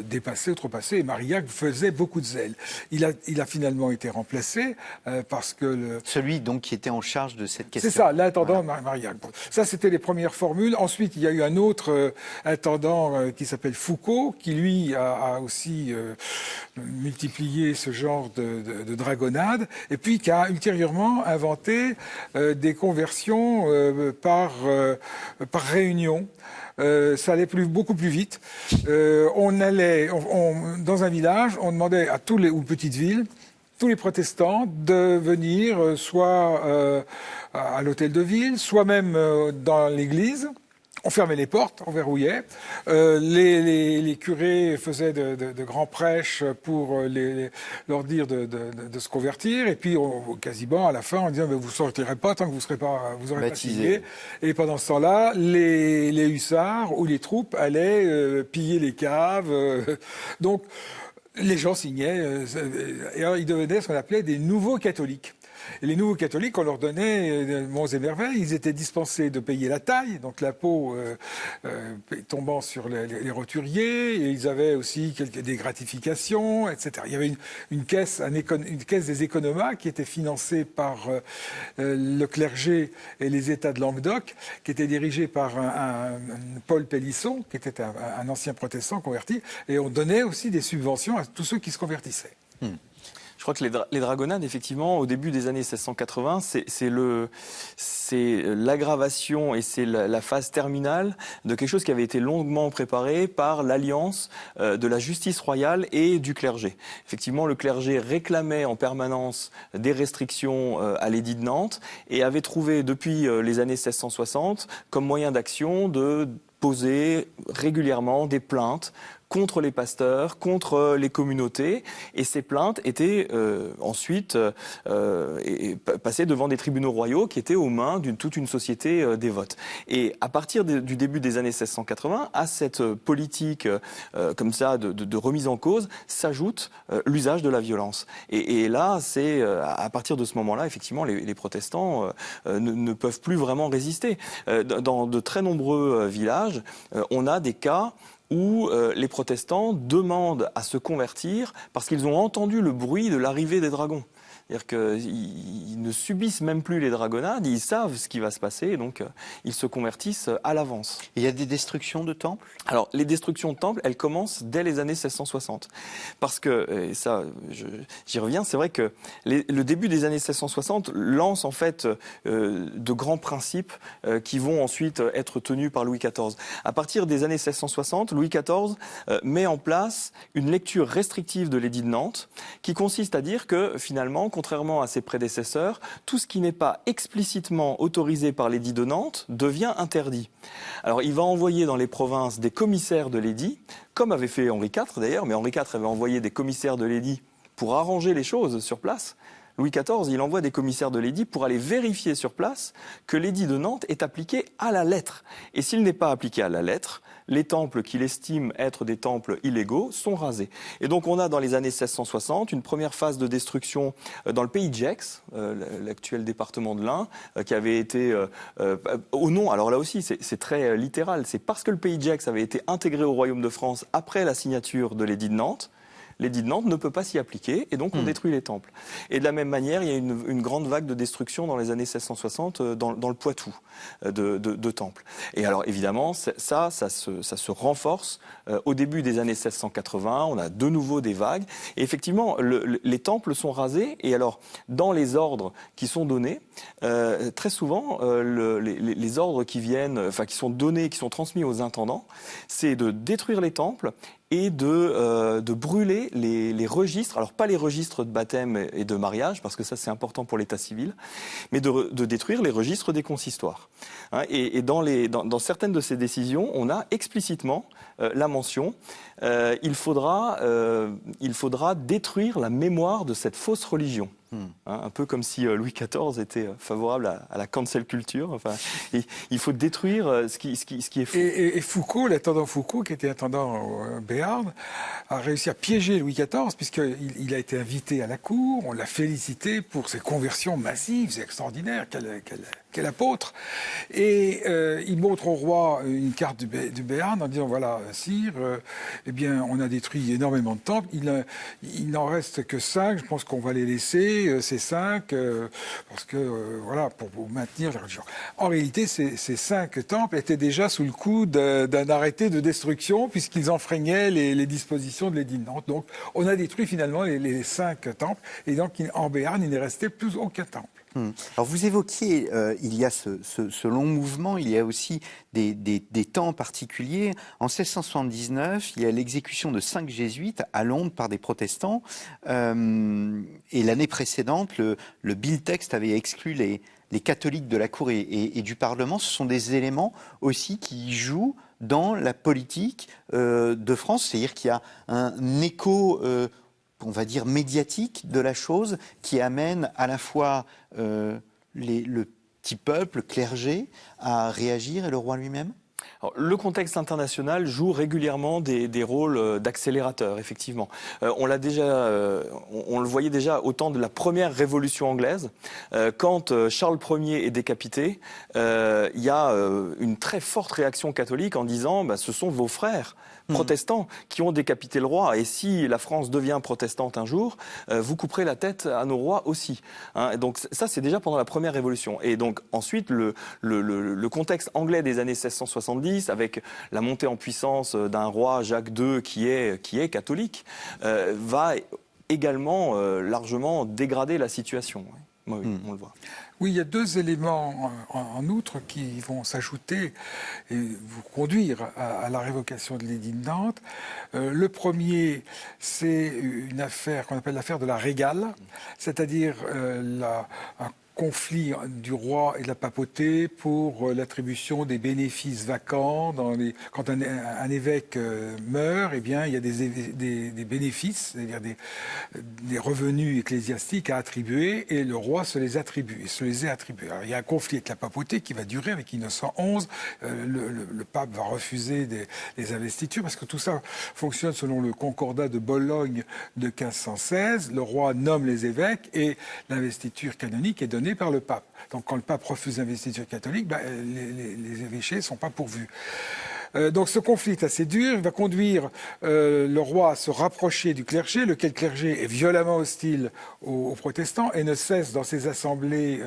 dépassé, outrepassé, et Marillac faisait beaucoup de zèle. Il a finalement été remplacé parce que... Celui donc qui était en charge de cette question. C'est ça, l'intendant Marillac. Bon, ça, c'était les premières formules. Ensuite, il y a eu un autre intendant qui s'appelle Foucault, qui lui a aussi multiplié ce genre de dragonnade, et puis qui a ultérieurement inventé des conversions par réunion. Ça allait beaucoup plus vite. On allait dans un village, on demandait à ou petite ville, tous les protestants de venir soit à l'hôtel de ville, soit même dans l'église. On fermait les portes, on verrouillait. Les curés faisaient de grands prêches pour leur dire de se convertir. Et puis, quasiment à la fin, on disait vous ne sortirez pas tant que vous aurez pas signé. Et pendant ce temps-là, les hussards ou les troupes allaient piller les caves. Donc, les gens signaient. Et alors, ils devenaient ce qu'on appelait des nouveaux catholiques. Et les nouveaux catholiques, on leur donnait monts et merveilles. Ils étaient dispensés de payer la taille, donc l'impôt tombant sur les roturiers. Et ils avaient aussi des gratifications, etc. Il y avait une caisse des économas qui était financée par le clergé et les États de Languedoc, qui était dirigée par un Paul Pélisson, qui était un ancien protestant converti. Et on donnait aussi des subventions à tous ceux qui se convertissaient. Je crois que les dragonnades, effectivement, au début des années 1680, c'est l'aggravation et c'est la phase terminale de quelque chose qui avait été longuement préparé par l'alliance de la justice royale et du clergé. Effectivement, le clergé réclamait en permanence des restrictions à l'édit de Nantes et avait trouvé depuis les années 1660 comme moyen d'action de poser régulièrement des plaintes contre les pasteurs, contre les communautés, et ces plaintes étaient ensuite passées devant des tribunaux royaux qui étaient aux mains d'une toute une société dévote. Et à partir du début des années 1680, à cette politique comme ça de remise en cause, s'ajoute l'usage de la violence. Et là, c'est à partir de ce moment-là, effectivement, les protestants ne peuvent plus vraiment résister. Dans de très nombreux villages, on a des cas où les protestants demandent à se convertir parce qu'ils ont entendu le bruit de l'arrivée des dragons. C'est-à-dire qu'ils ne subissent même plus les dragonnades, ils savent ce qui va se passer, et donc ils se convertissent à l'avance. Il y a des destructions de temples ? Alors, les destructions de temples, elles commencent dès les années 1660. Parce que, et ça, j'y reviens, c'est vrai que le début des années 1660 lance en fait de grands principes qui vont ensuite être tenus par Louis XIV. À partir des années 1660, Louis XIV met en place une lecture restrictive de l'édit de Nantes, qui consiste à dire que, finalement, contrairement à ses prédécesseurs, tout ce qui n'est pas explicitement autorisé par l'édit de Nantes devient interdit. Alors il va envoyer dans les provinces des commissaires de l'édit, comme avait fait Henri IV d'ailleurs, mais Henri IV avait envoyé des commissaires de l'édit pour arranger les choses sur place. Louis XIV, il envoie des commissaires de l'édit pour aller vérifier sur place que l'édit de Nantes est appliqué à la lettre. Et s'il n'est pas appliqué à la lettre, les temples qu'il estime être des temples illégaux sont rasés. Et donc on a dans les années 1660 une première phase de destruction dans le pays de Gex, l'actuel département de l'Ain, qui avait été au nom, alors là aussi c'est très littéral, c'est parce que le pays de Gex avait été intégré au royaume de France après la signature de l'édit de Nantes. L'édit de Nantes ne peut pas s'y appliquer et donc on détruit les temples. Et de la même manière, il y a une grande vague de destruction dans les années 1660 dans le Poitou de temples. Et alors évidemment, ça se renforce au début des années 1680. On a de nouveau des vagues. Et effectivement, les temples sont rasés. Et alors, dans les ordres qui sont donnés, très souvent, les ordres qui sont donnés, qui sont transmis aux intendants, c'est de détruire les temples et de brûler les registres, alors pas les registres de baptême et de mariage, parce que ça c'est important pour l'état civil, mais de détruire les registres des consistoires. Hein, et dans certaines de ces décisions, on a explicitement la mention, il faudra détruire la mémoire de cette fausse religion. Hein, un peu comme si Louis XIV était favorable à la cancel culture. Enfin, il faut détruire ce qui est faux. Et Foucault, l'intendant Foucault, qui était intendant au Béarn, a réussi à piéger Louis XIV, puisqu'il a été invité à la cour, on l'a félicité pour ses conversions massives, c'est extraordinaire, quel apôtre. Et il montre au roi une carte du Béarn en disant, voilà, sire, eh bien, on a détruit énormément de temples, il n'en reste que 5, je pense qu'on va les laisser, ces 5, parce que, voilà, pour maintenir la religion. En réalité, ces 5 temples étaient déjà sous le coup d'un arrêté de destruction, puisqu'ils enfreignaient les dispositions de l'édit de Nantes. Donc, on a détruit finalement les 5 temples, et donc, en Béarn, il n'est resté plus aucun temple. Alors vous évoquiez, il y a ce long mouvement, il y a aussi des temps particuliers. En 1679, il y a l'exécution de 5 jésuites à Londres par des protestants. Et l'année précédente, le Bill Text avait exclu les catholiques de la cour et du Parlement. Ce sont des éléments aussi qui jouent dans la politique de France. C'est-à-dire qu'il y a un écho on va dire, médiatique de la chose qui amène à la fois le petit peuple, le clergé, à réagir et le roi lui-même ? Alors, le contexte international joue régulièrement des rôles d'accélérateur, effectivement. On le voyait déjà au temps de la première révolution anglaise. Quand Charles Ier est décapité, il y a une très forte réaction catholique en disant ce sont vos frères protestants qui ont décapité le roi. Et si la France devient protestante un jour, vous couperez la tête à nos rois aussi. Hein. Donc ça, c'est déjà pendant la première révolution. Et donc ensuite, le contexte anglais des années 1670, avec la montée en puissance d'un roi Jacques II qui est catholique, va également largement dégrader la situation. Oui, on le voit. Oui, il y a 2 éléments en outre qui vont s'ajouter et vous conduire à la révocation de l'édit de Nantes. Le premier, c'est une affaire qu'on appelle l'affaire de la Régale, c'est-à-dire un conflit du roi et de la papauté pour l'attribution des bénéfices vacants. Quand un évêque meurt, eh bien, il y a des bénéfices, c'est-à-dire des revenus ecclésiastiques à attribuer, et le roi se les attribue, et se les est attribués. Alors, il y a un conflit avec la papauté qui va durer avec Innocent XI. Le pape va refuser les investitures, parce que tout ça fonctionne selon le concordat de Bologne de 1516. Le roi nomme les évêques, et l'investiture canonique est donnée par le pape. Donc quand le pape refuse l'investiture catholique, les évêchés ne sont pas pourvus. Donc ce conflit est assez dur, il va conduire le roi à se rapprocher du clergé, lequel clergé est violemment hostile aux protestants et ne cesse dans ses assemblées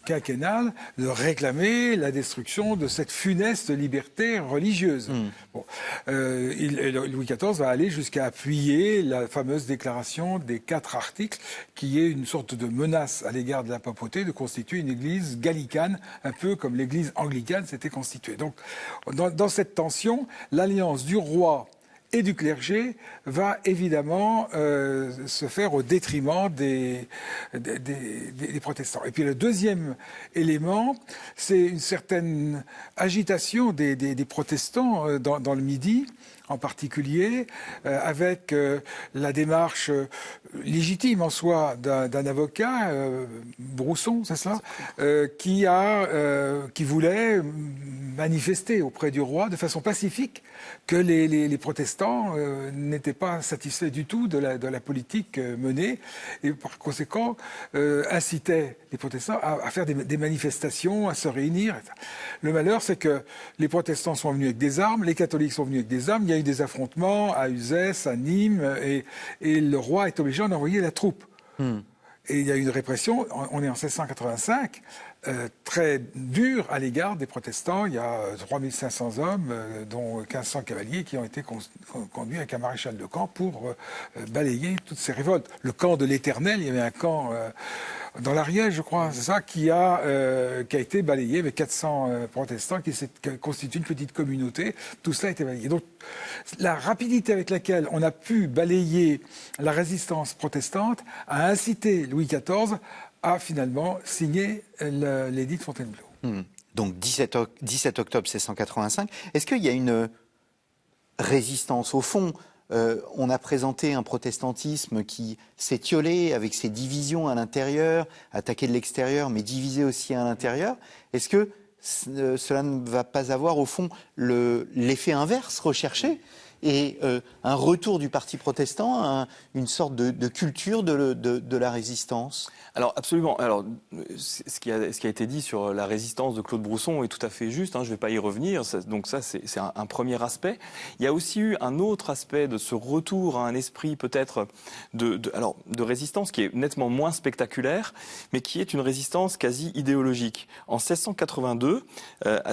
quinquennales de réclamer la destruction de cette funeste liberté religieuse. Bon. Louis XIV va aller jusqu'à appuyer la fameuse déclaration des 4 articles, qui est une sorte de menace à l'égard de la papauté de constituer une église gallicane, un peu comme l'église anglicane s'était constituée. Donc, dans cette tension, l'alliance du roi et du clergé va évidemment se faire au détriment des protestants. Et puis le deuxième élément, c'est une certaine agitation des protestants dans le Midi, en particulier, avec la démarche légitime en soi d'un avocat, Brousson, c'est ça, qui voulait manifester auprès du roi de façon pacifique que les protestants n'étaient pas satisfaits du tout de la politique menée, et par conséquent incitaient les protestants à faire des manifestations, à se réunir. Le malheur, c'est que les protestants sont venus avec des armes, les catholiques sont venus avec des armes, il y a eu des affrontements à Uzès, à Nîmes, et le roi est obligé d'envoyer la troupe. Et il y a eu une répression, on est en 1685, très dure à l'égard des protestants. Il y a 3500 hommes, dont 1500 cavaliers, qui ont été conduits avec un maréchal de camp pour balayer toutes ces révoltes. Le camp de l'Éternel, il y avait un camp dans l'Ariège, je crois, c'est ça, qui a été balayé avec 400 protestants, qui constitue une petite communauté. Tout cela a été balayé. Donc, la rapidité avec laquelle on a pu balayer la résistance protestante a incité Louis XIV à finalement signer l'édit de Fontainebleau. Donc 17 octobre 1685. Est-ce qu'il y a une résistance au fond? On a présenté un protestantisme qui s'étiolait avec ses divisions à l'intérieur, attaqué de l'extérieur, mais divisé aussi à l'intérieur. Est-ce que cela ne va pas avoir, au fond, l'effet inverse recherché et un retour du parti protestant, une sorte de culture de la résistance? Alors absolument. Alors ce qui a été dit sur la résistance de Claude Brousson est tout à fait juste. Je ne vais pas y revenir. Donc ça, c'est un premier aspect. Il y a aussi eu un autre aspect de ce retour à un esprit peut-être de résistance qui est nettement moins spectaculaire, mais qui est une résistance quasi idéologique. En 1682,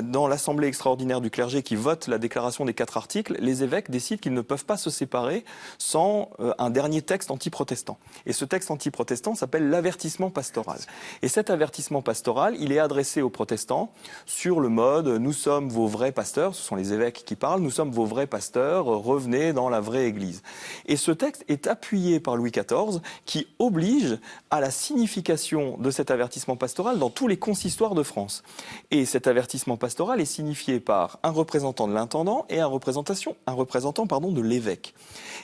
dans l'Assemblée extraordinaire du clergé qui vote la déclaration des 4 articles, les évêques décident qu'ils ne peuvent pas se séparer sans un dernier texte anti-protestant. Et ce texte anti-protestant s'appelle l'avertissement pastoral. Et cet avertissement pastoral, il est adressé aux protestants sur le mode « Nous sommes vos vrais pasteurs », ce sont les évêques qui parlent, « Nous sommes vos vrais pasteurs, revenez dans la vraie Église ». Et ce texte est appuyé par Louis XIV qui oblige à la signification de cet avertissement pastoral dans tous les consistoires de France. Et cet avertissement pastoral est signifié par un représentant de l'intendant et un représentant de l'évêque.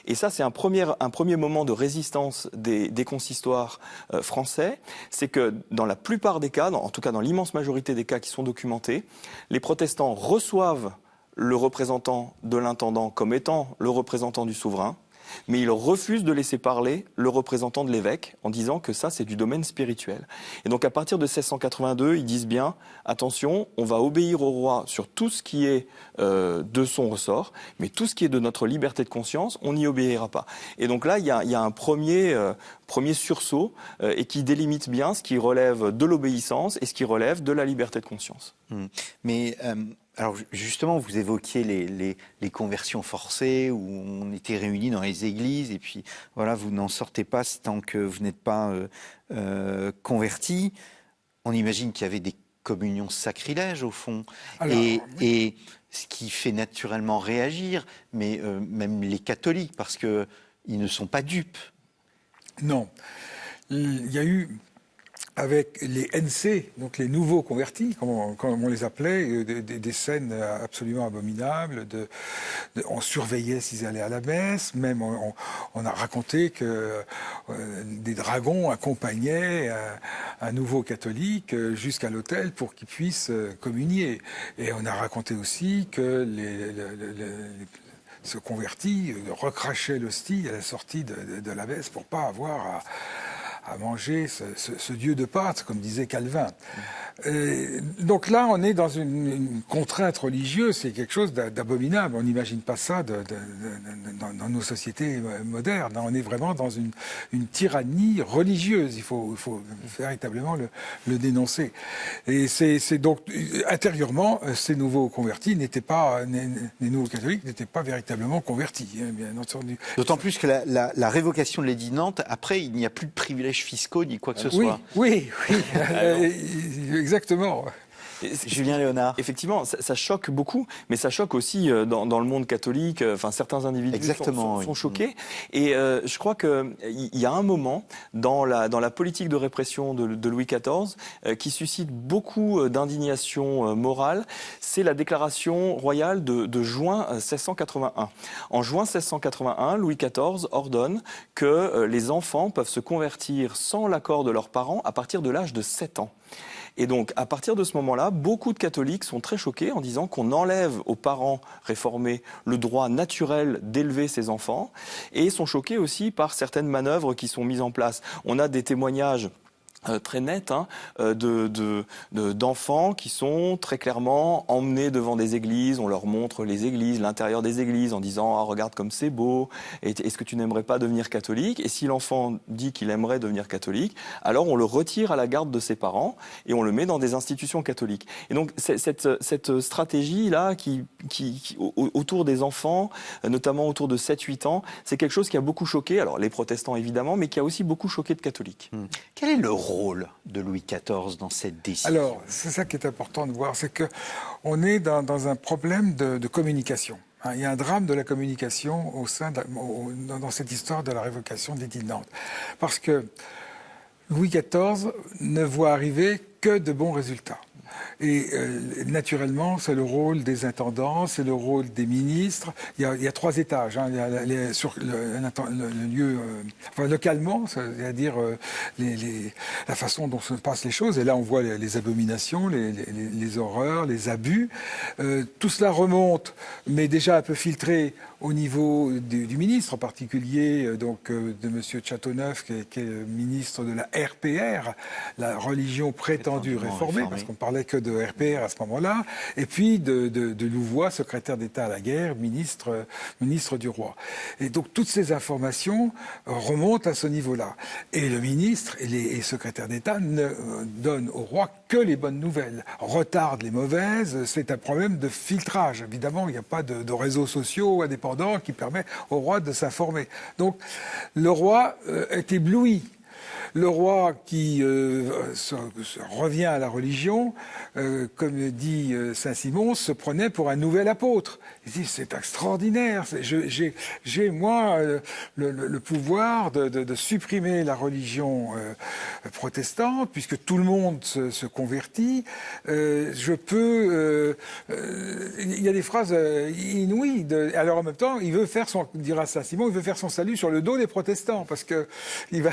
Et ça, c'est un premier moment de résistance des consistoires français. C'est que dans la plupart des cas, en tout cas dans l'immense majorité des cas qui sont documentés, les protestants reçoivent le représentant de l'intendant comme étant le représentant du souverain, mais ils refusent de laisser parler le représentant de l'évêque en disant que ça, c'est du domaine spirituel. Et donc à partir de 1682, ils disent bien, attention, on va obéir au roi sur tout ce qui est de son ressort, mais tout ce qui est de notre liberté de conscience, on n'y obéira pas. Et donc là, il y a un premier sursaut et qui délimite bien ce qui relève de l'obéissance et ce qui relève de la liberté de conscience. Mais alors justement, vous évoquiez les conversions forcées où on était réunis dans les églises et puis voilà, vous n'en sortez pas tant que vous n'êtes pas convertis. On imagine qu'il y avait des communions sacrilèges au fond. Alors, et ce qui fait naturellement réagir, mais même les catholiques, parce qu'ils ne sont pas dupes. Non. Il y a eu, avec les NC, donc les nouveaux convertis, comme on les appelait, des scènes absolument abominables. On surveillait s'ils allaient à la messe. Même on a raconté que des dragons accompagnaient un nouveau catholique jusqu'à l'autel pour qu'il puisse communier. Et on a raconté aussi que ce converti recrachait l'hostie à la sortie de la messe pour pas avoir à manger ce dieu de pâte, comme disait Calvin. Donc là, on est dans une contrainte religieuse, c'est quelque chose d'abominable. On n'imagine pas ça dans nos sociétés modernes. On est vraiment dans une tyrannie religieuse. Il faut véritablement le dénoncer. Et c'est donc, intérieurement, ces nouveaux convertis n'étaient pas, les nouveaux catholiques n'étaient pas véritablement convertis, bien entendu. D'autant plus que la révocation de l'édit de Nantes, après, il n'y a plus de privilèges fiscaux ni quoi que ce soit. Oui, exactement. Julien Léonard. Effectivement, ça choque beaucoup, mais ça choque aussi dans le monde catholique. Enfin, certains individus sont choqués. Et je crois qu'il y a un moment dans la politique de répression de Louis XIV qui suscite beaucoup d'indignation morale. C'est la déclaration royale de juin 1681. En juin 1681, Louis XIV ordonne que les enfants peuvent se convertir sans l'accord de leurs parents à partir de l'âge de 7 ans. Et donc, à partir de ce moment-là, beaucoup de catholiques sont très choqués en disant qu'on enlève aux parents réformés le droit naturel d'élever ses enfants et sont choqués aussi par certaines manœuvres qui sont mises en place. On a des témoignages très net d'enfants qui sont très clairement emmenés devant des églises. On leur montre les églises, l'intérieur des églises en disant « regarde comme c'est beau, est-ce que tu n'aimerais pas devenir catholique ?» Et si l'enfant dit qu'il aimerait devenir catholique, alors on le retire à la garde de ses parents et on le met dans des institutions catholiques. Et donc cette stratégie-là qui autour des enfants, notamment autour de 7-8 ans, c'est quelque chose qui a beaucoup choqué, alors les protestants évidemment, mais qui a aussi beaucoup choqué de catholiques. Quel est le rôle de Louis XIV dans cette décision? Alors, c'est ça qui est important de voir, c'est qu'on est dans un problème de communication. Il y a un drame de la communication dans cette histoire de la révocation de l'édit de Nantes. Parce que Louis XIV ne voit arriver que de bons résultats. Et naturellement, c'est le rôle des intendants, c'est le rôle des ministres. Il y a 3 étages. Hein. Il y a sur le lieu, localement, c'est-à-dire la façon dont se passent les choses. Et là, on voit les abominations, les horreurs, les abus. Tout cela remonte, mais déjà un peu filtré au niveau du ministre, en particulier de M. Châteauneuf, qui est le ministre de la RPR, la religion prétendue réformée, parce qu'on parlait que de RPR à ce moment-là, et puis de Louvois, secrétaire d'État à la guerre, ministre du roi. Et donc toutes ces informations remontent à ce niveau-là. Et le ministre et les secrétaires d'État ne donnent au roi que les bonnes nouvelles, retardent les mauvaises. C'est un problème de filtrage. Évidemment, il n'y a pas de réseaux sociaux indépendants qui permet au roi de s'informer. Donc le roi est ébloui. Le roi qui revient à la religion, comme dit Saint-Simon, se prenait pour un nouvel apôtre. Il dit, c'est extraordinaire, j'ai moi le pouvoir de supprimer la religion protestante, puisque tout le monde se convertit. Je peux... il y a des phrases inouïes. Alors en même temps, il veut faire dira Saint-Simon, il veut faire son salut sur le dos des protestants, parce que il va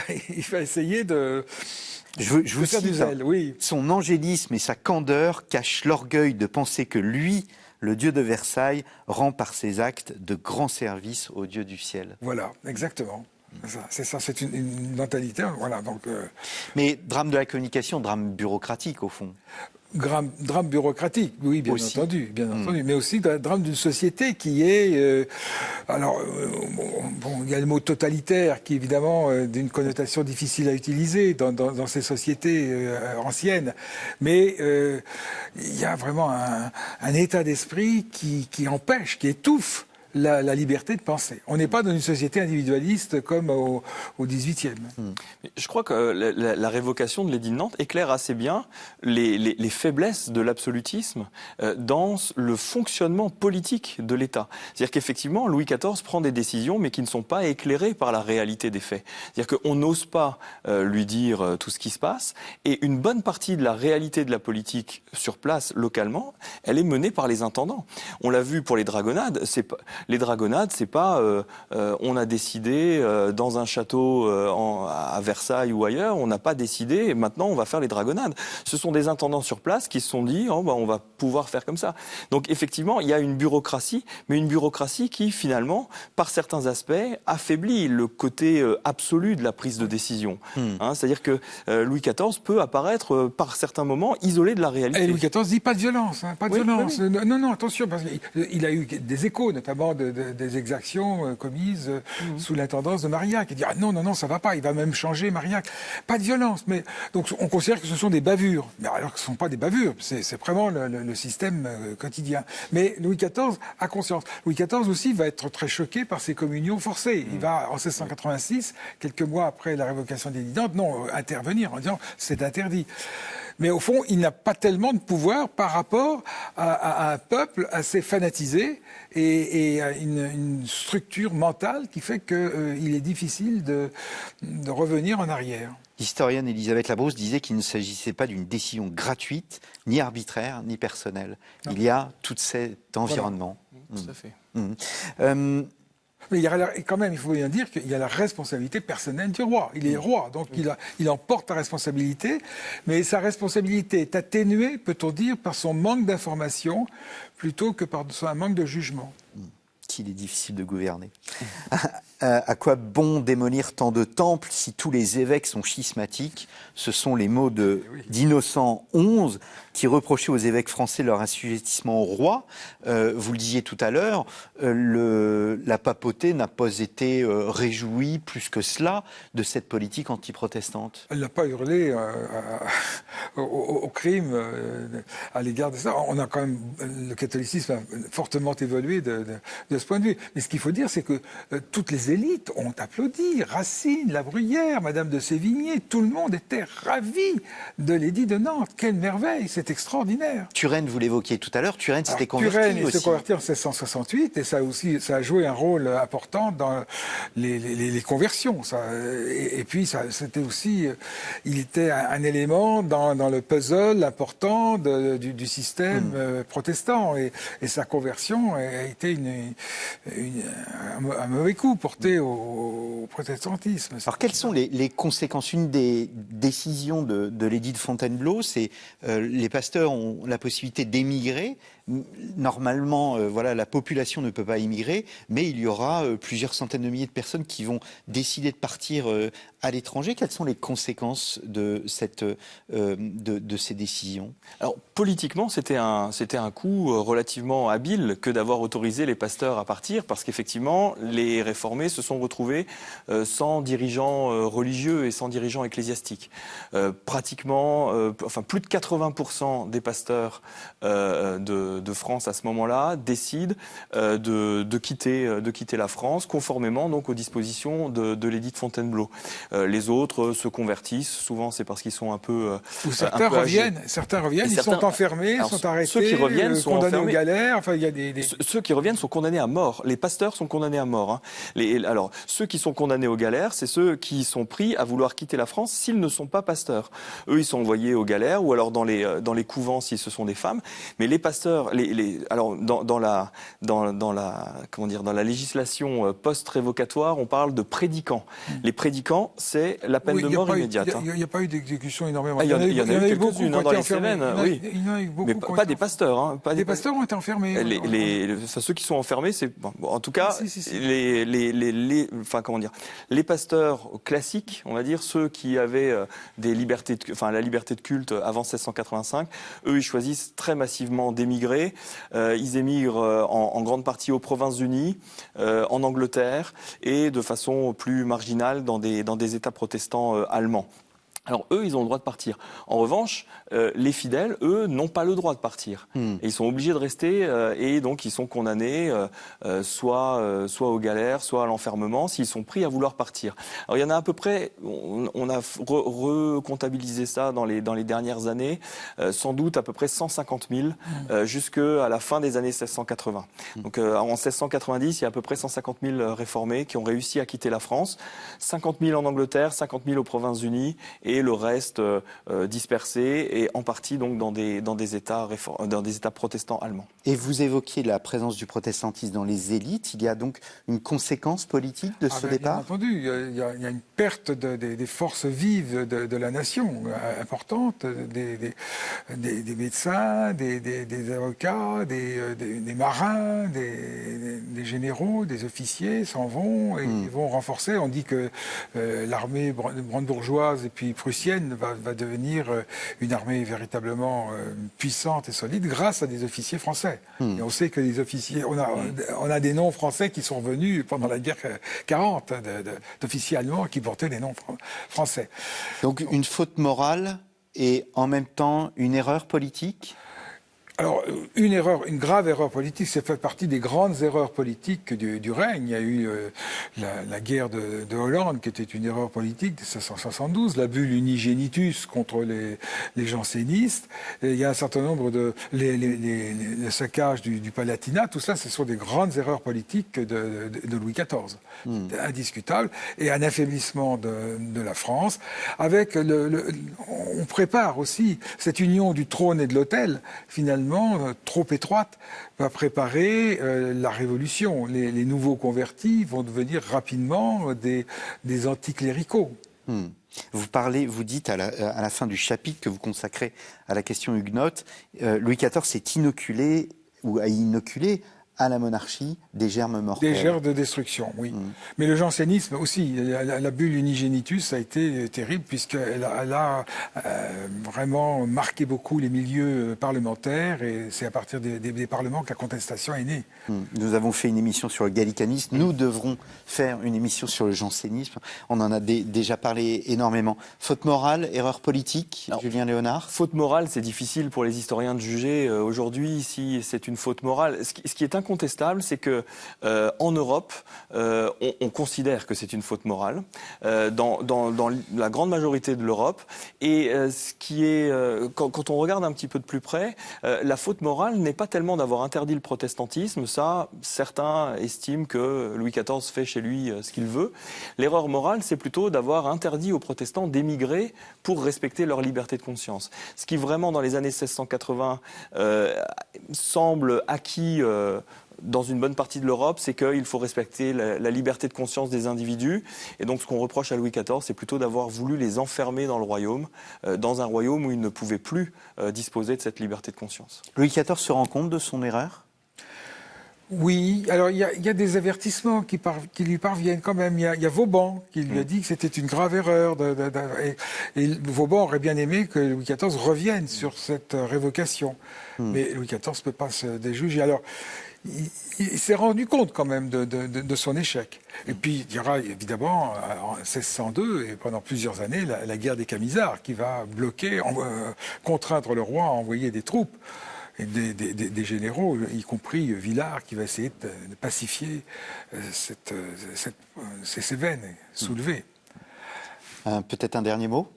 essayer je vous faire du zèle, oui. Son angélisme et sa candeur cachent l'orgueil de penser que lui, le dieu de Versailles, rend par ses actes de grands services au dieu du ciel. Voilà, exactement. C'est ça, c'est une mentalité. Voilà, donc, Mais drame de la communication, drame bureaucratique au fond. Drame bureaucratique, oui, bien entendu, mais aussi drame d'une société qui est... il y a le mot totalitaire qui est évidemment d'une connotation difficile à utiliser dans ces sociétés anciennes, mais il y a vraiment un état d'esprit qui empêche, qui étouffe la liberté de penser. On n'est pas dans une société individualiste comme au XVIIIe. Je crois que la révocation de l'édit de Nantes éclaire assez bien les faiblesses de l'absolutisme dans le fonctionnement politique de l'État. C'est-à-dire qu'effectivement, Louis XIV prend des décisions, mais qui ne sont pas éclairées par la réalité des faits. C'est-à-dire qu'on n'ose pas lui dire tout ce qui se passe, et une bonne partie de la réalité de la politique sur place, localement, elle est menée par les intendants. On l'a vu pour les dragonnades, les dragonnades, c'est pas on a décidé dans un château à Versailles ou ailleurs, on n'a pas décidé et maintenant on va faire les dragonnades. Ce sont des intendants sur place qui se sont dit on va pouvoir faire comme ça. Donc effectivement, il y a une bureaucratie, mais une bureaucratie qui finalement, par certains aspects, affaiblit le côté absolu de la prise de décision. C'est-à-dire que Louis XIV peut apparaître par certains moments isolé de la réalité. Et Louis XIV dit pas de violence, pas de violence. Oui. Non, attention, parce qu'il a eu des échos, notamment des exactions commises sous l'intendance de Marillac. Il dit non, ça va pas, il va même changer Marillac. Pas de violence, mais donc on considère que ce sont des bavures. Mais alors que ce ne sont pas des bavures, c'est vraiment le système quotidien. Mais Louis XIV a conscience. Louis XIV aussi va être très choqué par ces communions forcées. Il va, en 1686, quelques mois après la révocation des édits de Nantes, intervenir en disant c'est interdit. Mais au fond, il n'a pas tellement de pouvoir par rapport à un peuple assez fanatisé et à une structure mentale qui fait qu'il est difficile de revenir en arrière. L'historienne Elisabeth Labrousse disait qu'il ne s'agissait pas d'une décision gratuite, ni arbitraire, ni personnelle. Non. Il y a tout cet environnement. Voilà. Tout à fait. Mais quand même, il faut bien dire qu'il y a la responsabilité personnelle du roi. Il est roi, donc il en porte la responsabilité, mais sa responsabilité est atténuée, peut-on dire, par son manque d'information plutôt que par un manque de jugement. Qu'il est difficile de gouverner. À quoi bon démolir tant de temples si tous les évêques sont schismatiques? Ce sont les mots d'Innocent XI qui reprochait aux évêques français leur assujettissement au roi. Vous le disiez tout à l'heure, la papauté n'a pas été réjouie plus que cela de cette politique antiprotestante. Elle n'a pas hurlé au crime à l'égard de ça. On a quand même, le catholicisme a fortement évolué de ce point de vue. Mais ce qu'il faut dire, c'est que toutes les élites ont applaudi. Racine, La Bruyère, Madame de Sévigné, tout le monde était ravi de l'édit de Nantes. Quelle merveille, c'est extraordinaire. Turenne, vous l'évoquiez tout à l'heure, Turenne s'était converti Turenne aussi. s'est converti en 1668 et ça a joué un rôle important dans les conversions. Et puis, c'était aussi, il était un élément dans le puzzle important du système protestant. Et sa conversion a été un mauvais coup porté au protestantisme. Alors, quelles sont les conséquences? Une des décisions de l'édit de Fontainebleau, c'est les pasteurs ont la possibilité d'émigrer. Normalement, la population ne peut pas immigrer, mais il y aura plusieurs centaines de milliers de personnes qui vont décider de partir à l'étranger. Quelles sont les conséquences de ces décisions? Alors, politiquement, c'était un coup relativement habile que d'avoir autorisé les pasteurs à partir, parce qu'effectivement, les réformés se sont retrouvés sans dirigeants religieux et sans dirigeants ecclésiastiques. Pratiquement, plus de 80% des pasteurs de France à ce moment-là décident de quitter la France, conformément donc aux dispositions de l'édit de Fontainebleau. Les autres se convertissent, souvent c'est parce qu'ils sont un peu certains reviennent, ils sont enfermés, sont arrêtés, ceux qui reviennent sont condamnés enfermés. aux galères. Enfin, il y a Ceux qui reviennent sont condamnés à mort. Les pasteurs sont condamnés à mort. Alors, ceux qui sont condamnés aux galères, c'est ceux qui sont pris à vouloir quitter la France s'ils ne sont pas pasteurs. Eux, ils sont envoyés aux galères ou alors dans les couvents si ce sont des femmes. Mais les pasteurs, alors dans la législation post-révocatoire, on parle de prédicants. Les prédicants, c'est la peine de mort immédiate. Il n'y a pas eu d'exécution énormément. Il y en a eu quelques-unes dans les Cévennes, oui. Il y en a eu beaucoup. Mais pas des pasteurs. Des pasteurs ont été enfermés. Ceux qui sont enfermés, c'est en tout cas les pasteurs classiques, on va dire ceux qui avaient la liberté de culte avant 1685. Eux, ils choisissent très massivement d'émigrer. Ils émigrent en grande partie aux Provinces-Unies, en Angleterre et de façon plus marginale dans des États protestants allemands. Alors eux, ils ont le droit de partir. En revanche, les fidèles, eux, n'ont pas le droit de partir. Et ils sont obligés de rester et donc ils sont condamnés soit aux galères, soit à l'enfermement s'ils sont pris à vouloir partir. Alors il y en a à peu près, on a recomptabilisé ça dans les dernières années, sans doute à peu près 150 000 jusqu'à la fin des années 1680. Donc en 1690, il y a à peu près 150 000 réformés qui ont réussi à quitter la France. 50 000 en Angleterre, 50 000 aux Provinces-Unies et le reste dispersé et en partie donc dans des États protestants allemands. Et vous évoquiez la présence du protestantisme dans les élites. Il y a donc une conséquence politique de ce départ? Bien entendu, il y a une perte des forces vives de la nation importante, des médecins, des avocats, des marins, des généraux, des officiers s'en vont et ils vont renforcer. On dit que l'armée brandebourgeoise et puis prussienne va devenir une armée véritablement puissante et solide grâce à des officiers français. Et on sait que les officiers, on a des noms français qui sont venus pendant la guerre 40 d'officiers allemands qui portaient des noms français. Donc une faute morale et en même temps une erreur politique? Alors, une grave erreur politique, ça fait partie des grandes erreurs politiques du règne. Il y a eu la guerre de Hollande, qui était une erreur politique de 1672, la bulle Unigenitus contre les jansénistes. Et il y a un certain nombre le saccage du Palatinat, tout ça, ce sont des grandes erreurs politiques de Louis XIV. Indiscutable. Et un affaiblissement de la France, avec on prépare aussi cette union du trône et de l'autel, finalement, trop étroite, va préparer la révolution. Les nouveaux convertis vont devenir rapidement des anticléricaux. Vous dites à la fin du chapitre que vous consacrez à la question huguenote, Louis XIV s'est inoculé ou a inoculé à la monarchie des germes mortels. Des germes de destruction, oui. Mais le jansénisme aussi, la bulle Unigenitus a été terrible puisqu'elle a vraiment marqué beaucoup les milieux parlementaires et c'est à partir des parlements que la contestation est née. Nous avons fait une émission sur le gallicanisme, nous devrons faire une émission sur le jansénisme. On en a déjà parlé énormément. Faute morale, erreur politique, alors, Julien Léonard? Faute morale, c'est difficile pour les historiens de juger aujourd'hui si c'est une faute morale. Ce qui est incontestable, incontestable, c'est que en Europe, on considère que c'est une faute morale dans la grande majorité de l'Europe. Et ce qui est, quand on regarde un petit peu de plus près, la faute morale n'est pas tellement d'avoir interdit le protestantisme. Ça, certains estiment que Louis XIV fait chez lui ce qu'il veut. L'erreur morale, c'est plutôt d'avoir interdit aux protestants d'émigrer pour respecter leur liberté de conscience. Ce qui vraiment, dans les années 1680, semble acquis dans une bonne partie de l'Europe, c'est qu'il faut respecter la liberté de conscience des individus. Et donc ce qu'on reproche à Louis XIV, c'est plutôt d'avoir voulu les enfermer dans le royaume, dans un royaume où ils ne pouvaient plus disposer de cette liberté de conscience. Louis XIV se rend compte de son erreur ? Oui, alors il y a des avertissements qui lui parviennent quand même. Il y a Vauban qui lui a dit que c'était une grave erreur. Et Vauban aurait bien aimé que Louis XIV revienne sur cette révocation. Mais Louis XIV ne peut pas se déjuger. Alors, il s'est rendu compte quand même de son échec. Et puis, il y aura évidemment, en 1602, et pendant plusieurs années, la guerre des Camisards qui va bloquer, contraindre le roi à envoyer des troupes. Et des généraux, y compris Villars, qui va essayer de pacifier ces veines soulevées. Peut-être un dernier mot ?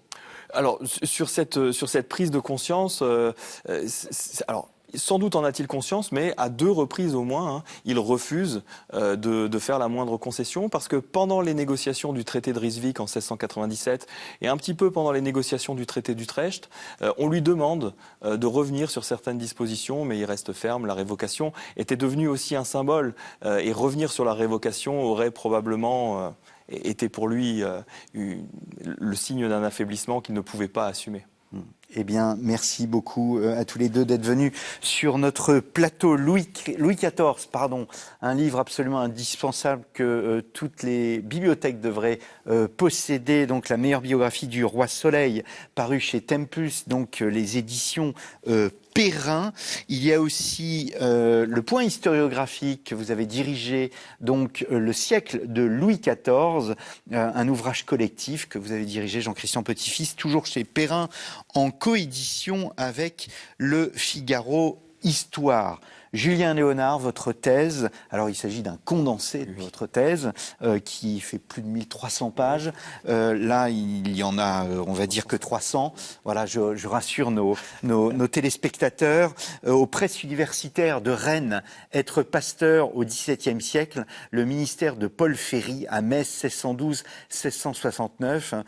Alors, sur cette prise de conscience, alors, sans doute en a-t-il conscience, mais à 2 reprises au moins, il refuse de faire la moindre concession, parce que pendant les négociations du traité de Ryswick en 1697 et un petit peu pendant les négociations du traité d'Utrecht, on lui demande de revenir sur certaines dispositions, mais il reste ferme. La révocation était devenue aussi un symbole, et revenir sur la révocation aurait probablement été pour lui le signe d'un affaiblissement qu'il ne pouvait pas assumer. Eh bien, merci beaucoup à tous les deux d'être venus sur notre plateau. Louis XIV, un livre absolument indispensable que toutes les bibliothèques devraient posséder. Donc, la meilleure biographie du roi Soleil, paru chez Tempus, donc les éditions Perrin. Il y a aussi le point historiographique que vous avez dirigé, donc le siècle de Louis XIV, un ouvrage collectif que vous avez dirigé, Jean-Christian Petit-Fils, toujours chez Perrin, en coédition avec Le Figaro Histoire. Julien Léonard, votre thèse, alors il s'agit d'un condensé de votre thèse qui fait plus de 1300 pages. Là, il y en a, on va dire que 300. Voilà, je rassure nos téléspectateurs. Aux presses universitaires de Rennes, être pasteur au XVIIe siècle, le ministère de Paul Ferry à Metz, 1612-1669.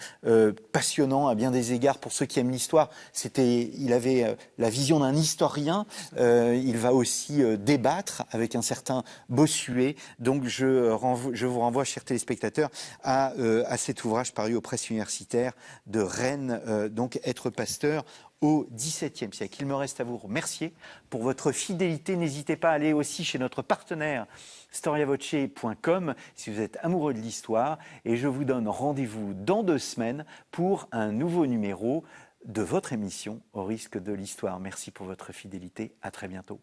Passionnant à bien des égards pour ceux qui aiment l'histoire. Il avait la vision d'un historien. Il va aussi débattre avec un certain Bossuet. Donc je vous renvoie, chers téléspectateurs, à cet ouvrage paru aux presses universitaires de Rennes, donc Être pasteur au XVIIe siècle. Il me reste à vous remercier pour votre fidélité. N'hésitez pas à aller aussi chez notre partenaire storiavoce.com si vous êtes amoureux de l'histoire. Et je vous donne rendez-vous dans 2 semaines pour un nouveau numéro de votre émission Au risque de l'histoire. Merci pour votre fidélité. À très bientôt.